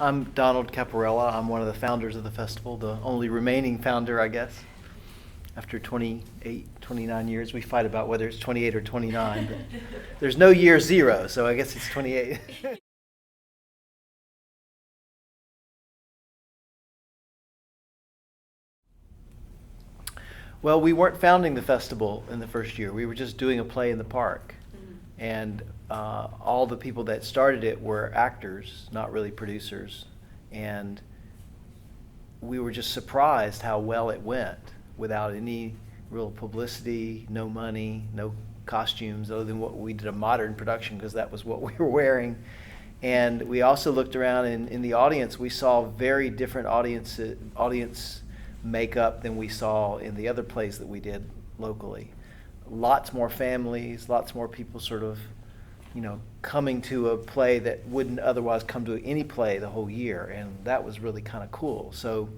I'm Donald Capparella. I'm one of the founders of the festival, the only remaining founder, I guess. After 28, 29 years, we fight about whether it's 28 or 29, but there's no year zero, so I guess it's 28. Well, we weren't founding the festival in the first year. We were just doing a play in the park. And all the people that started it were actors, not really producers. And we were just surprised how well it went without any real publicity, no money, no costumes, other than what we did a modern production because that was what we were wearing. And we also looked around, and in the audience, we saw very different audience makeup than we saw in the other plays that we did locally. Lots more families, lots more people sort of, coming to a play that wouldn't otherwise come to any play the whole year, and that was really kind of cool. So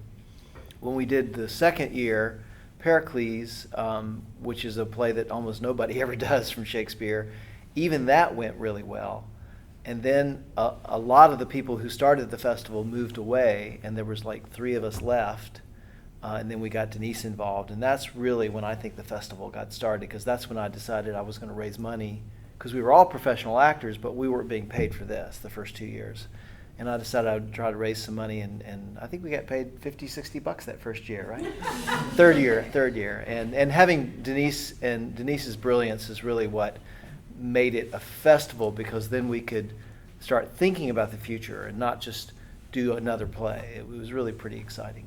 when we did the second year, Pericles, which is a play that almost nobody ever does from Shakespeare, even that went really well. And then a lot of the people who started the festival moved away, and there was like 3 of us left. And then we got Denice involved, and that's really when I think the festival got started, because that's when I decided I was going to raise money, because we were all professional actors, but we weren't being paid for this the first 2 years. And I decided I would try to raise some money, and I think we got paid $50-$60 that first year, right? third year. And having Denice and Denice's brilliance is really what made it a festival, because then we could start thinking about the future and not just do another play. It was really pretty exciting.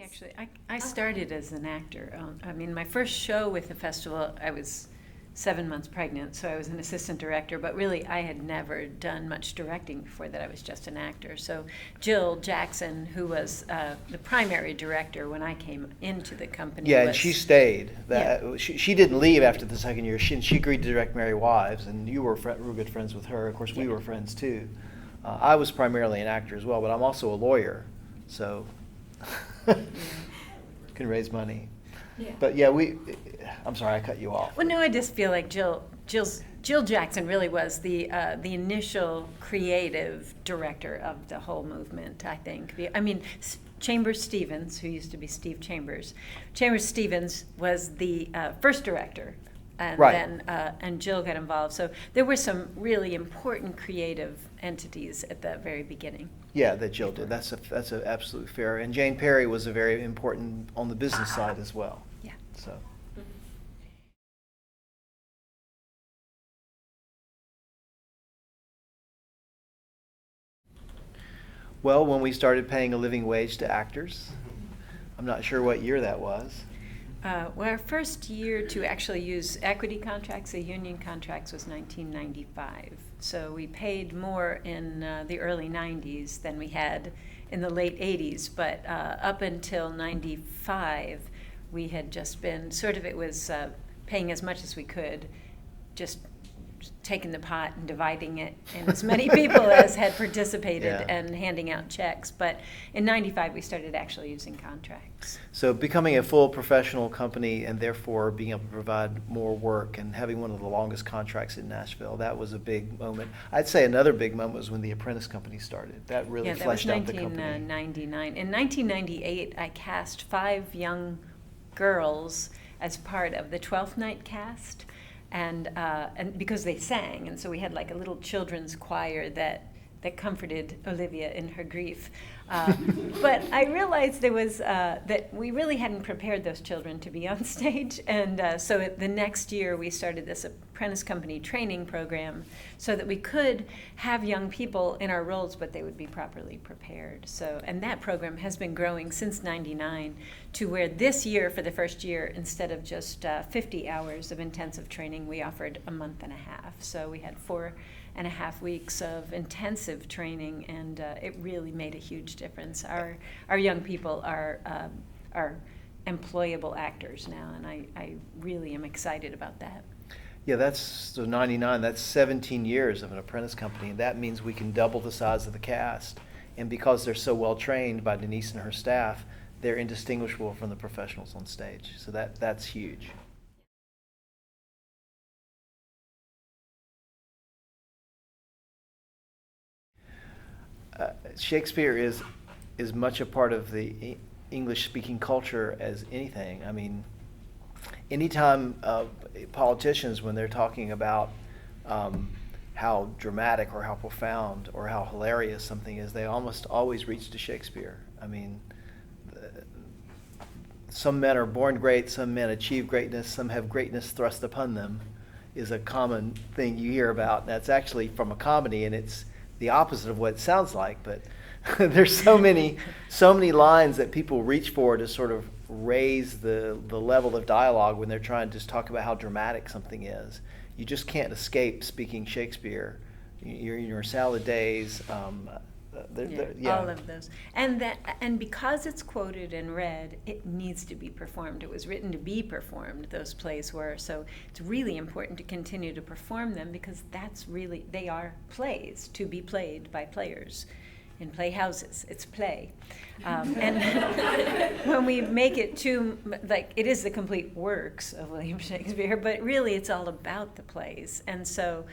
Actually, I started as an actor. My first show with the festival, I was 7 months pregnant, so I was an assistant director, but really I had never done much directing before that. I was just an actor. So Jill Jackson, who was the primary director when I came into the company. Yeah, and she stayed. She didn't leave after the second year. She agreed to direct Merry Wives, and you were good friends with her. Of course, we were friends too. I was primarily an actor as well, but I'm also a lawyer, so... can raise money. Yeah. But yeah, I'm sorry, I cut you off. Well, no, I just feel like Jill Jackson really was the initial creative director of the whole movement, I think. Chambers Stevens, who used to be Steve Chambers, Stevens was the first director. And right. Then and Jill got involved. So there were some really important creative entities at the very beginning. Yeah, that Jill did. That's absolutely fair. And Jane Perry was a very important on the business side as well. Yeah. So. Well, when we started paying a living wage to actors, I'm not sure what year that was. Well, our first year to actually use equity contracts, the union contracts, was 1995. So we paid more in the early 90s than we had in the late 80s. But up until 95, we had just been it was paying as much as we could, just taking the pot and dividing it in as many people as had participated and handing out checks. But in 95, we started actually using contracts. So becoming a full professional company and therefore being able to provide more work and having one of the longest contracts in Nashville, that was a big moment. I'd say another big moment was when the Apprentice Company started. That really fleshed out the company. That was 1999. In 1998, I cast 5 young girls as part of the 12th Night cast. And because they sang, and so we had like a little children's choir that comforted Olivia in her grief. But I realized there was that we really hadn't prepared those children to be on stage, and so the next year we started this Apprentice Company training program so that we could have young people in our roles, but they would be properly prepared. So, and that program has been growing since '99 to where this year, for the first year, instead of just 50 hours of intensive training, we offered a month and a half. So we had 4.5 weeks of intensive training, and it really made a huge difference. Our young people are employable actors now, and I really am excited about that. Yeah, so 99, that's 17 years of an Apprentice Company, and that means we can double the size of the cast. And because they're so well trained by Denice and her staff, they're indistinguishable from the professionals on stage. So that's huge. Shakespeare is much a part of the English-speaking culture as anything. I mean, anytime politicians, when they're talking about how dramatic or how profound or how hilarious something is, they almost always reach to Shakespeare. I mean, some men are born great, some men achieve greatness, some have greatness thrust upon them, is a common thing you hear about. And that's actually from a comedy, and it's the opposite of what it sounds like. But there's so many lines that people reach for to sort of raise the level of dialogue when they're trying to just talk about how dramatic something is. You just can't escape speaking Shakespeare. Your salad days, yeah. All of those, and because it's quoted and read, it needs to be performed. It was written to be performed. Those plays were, so it's really important to continue to perform them, because they are plays to be played by players in playhouses. It's play, and when we make it too like it is the complete works of William Shakespeare, but really it's all about the plays, and so.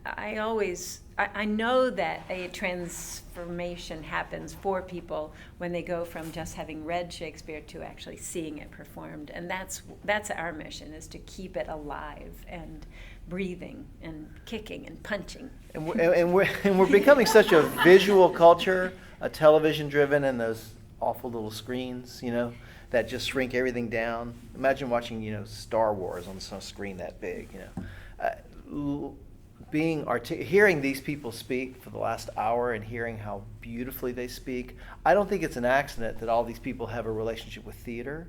I know that a transformation happens for people when they go from just having read Shakespeare to actually seeing it performed, and that's our mission, is to keep it alive and breathing and kicking and punching. And we're becoming such a visual culture, a television driven, and those awful little screens, that just shrink everything down. Imagine watching, Star Wars on some screen that big, hearing these people speak for the last hour and hearing how beautifully they speak, I don't think it's an accident that all these people have a relationship with theater.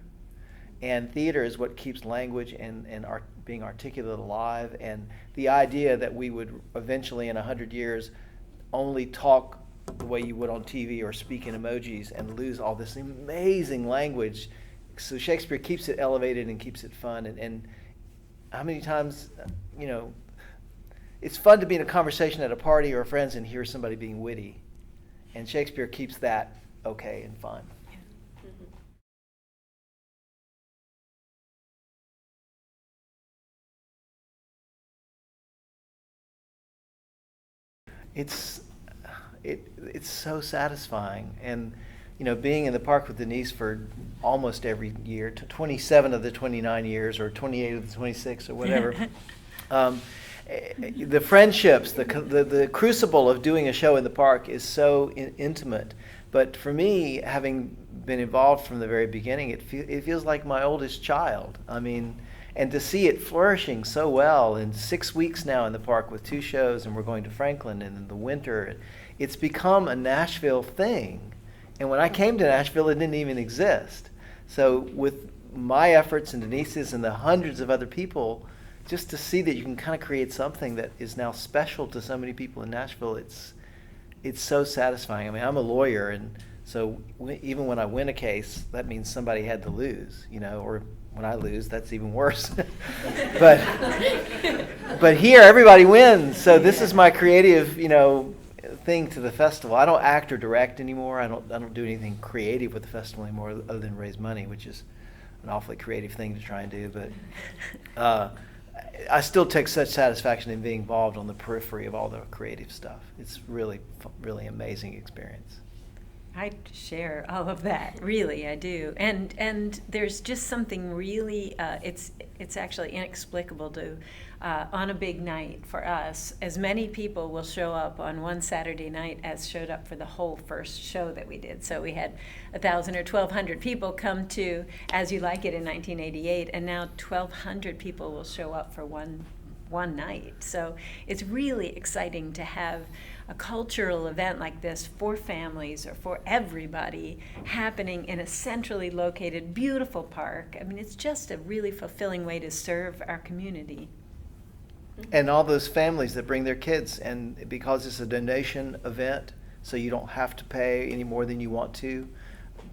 And theater is what keeps language and being articulate alive. And the idea that we would eventually, in 100 years, only talk the way you would on TV or speak in emojis and lose all this amazing language. So Shakespeare keeps it elevated and keeps it fun. And how many times, it's fun to be in a conversation at a party or friends and hear somebody being witty. And Shakespeare keeps that okay and fun. It's so satisfying. And, being in the park with Denice for almost every year, 27 of the 29 years or 28 of the 26 or whatever, the friendships, the crucible of doing a show in the park is so intimate. But for me, having been involved from the very beginning, it feels like my oldest child. I mean, and to see it flourishing so well in 6 weeks now in the park with 2 shows, and we're going to Franklin in the winter, it's become a Nashville thing. And when I came to Nashville, it didn't even exist. So with my efforts and Denise's and the hundreds of other people, just to see that you can kind of create something that is now special to so many people in Nashville, it's so satisfying. I mean, I'm a lawyer, and so even when I win a case, that means somebody had to lose, or when I lose, that's even worse. but here, everybody wins. So this is my creative, thing to the festival. I don't act or direct anymore. I don't do anything creative with the festival anymore, other than raise money, which is an awfully creative thing to try and do. But I still take such satisfaction in being involved on the periphery of all the creative stuff. It's really, really amazing experience. I share all of that, really, I do. And there's just something really, it's actually inexplicable to, on a big night for us, as many people will show up on one Saturday night as showed up for the whole first show that we did. So we had 1,000 or 1,200 people come to As You Like It in 1988, and now 1,200 people will show up for one night. So it's really exciting to have a cultural event like this for families or for everybody happening in a centrally located, beautiful park. I mean, it's just a really fulfilling way to serve our community. And all those families that bring their kids, and because it's a donation event, so you don't have to pay any more than you want to,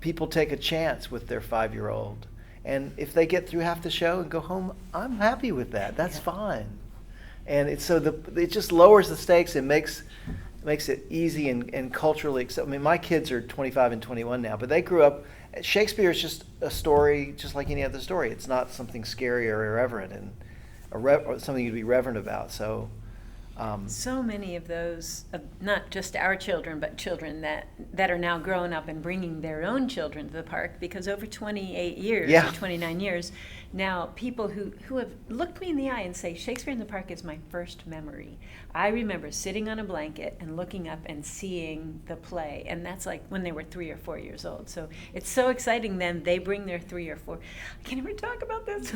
people take a chance with their 5-year-old. And if they get through half the show and go home, I'm happy with that. That's fine. And it's it just lowers the stakes and makes it easy and culturally acceptable. I mean, my kids are 25 and 21 now, but they grew up. Shakespeare is just a story, just like any other story. It's not something scary or irreverent or something you'd be reverent about. So So many of those, not just our children, but children that are now growing up and bringing their own children to the park, because over 28 years Yeah. or 29 years, now people who have looked me in the eye and say, Shakespeare in the Park is my first memory. I remember sitting on a blanket and looking up and seeing the play, and that's like when they were 3 or 4 years old. So it's so exciting then, they bring their 3 or 4, I can't even talk about this.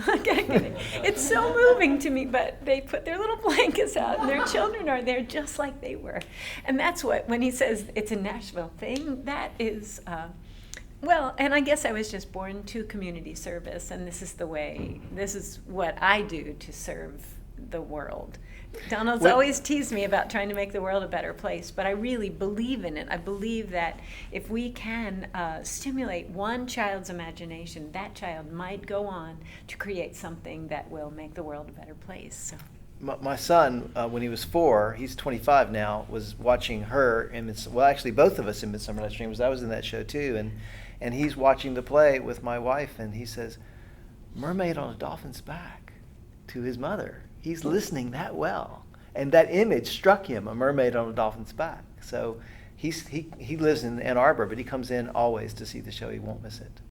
It's so moving to me, but they put their little blankets out and their children are there just like they were. And that's what, when he says it's a Nashville thing, that is, well, and I guess I was just born to community service, and this is what I do to serve the world. Donald's always teased me about trying to make the world a better place, but I really believe in it. I believe that if we can stimulate one child's imagination, that child might go on to create something that will make the world a better place. So. My son, when he was 4, he's 25 now, was watching her in well, actually both of us in Midsummer Night's Dream, because I was in that show too, and he's watching the play with my wife, and he says, "Mermaid on a dolphin's back," to his mother. He's listening that well, and that image struck him, a mermaid on a dolphin's back. So he lives in Ann Arbor, but he comes in always to see the show. He won't miss it.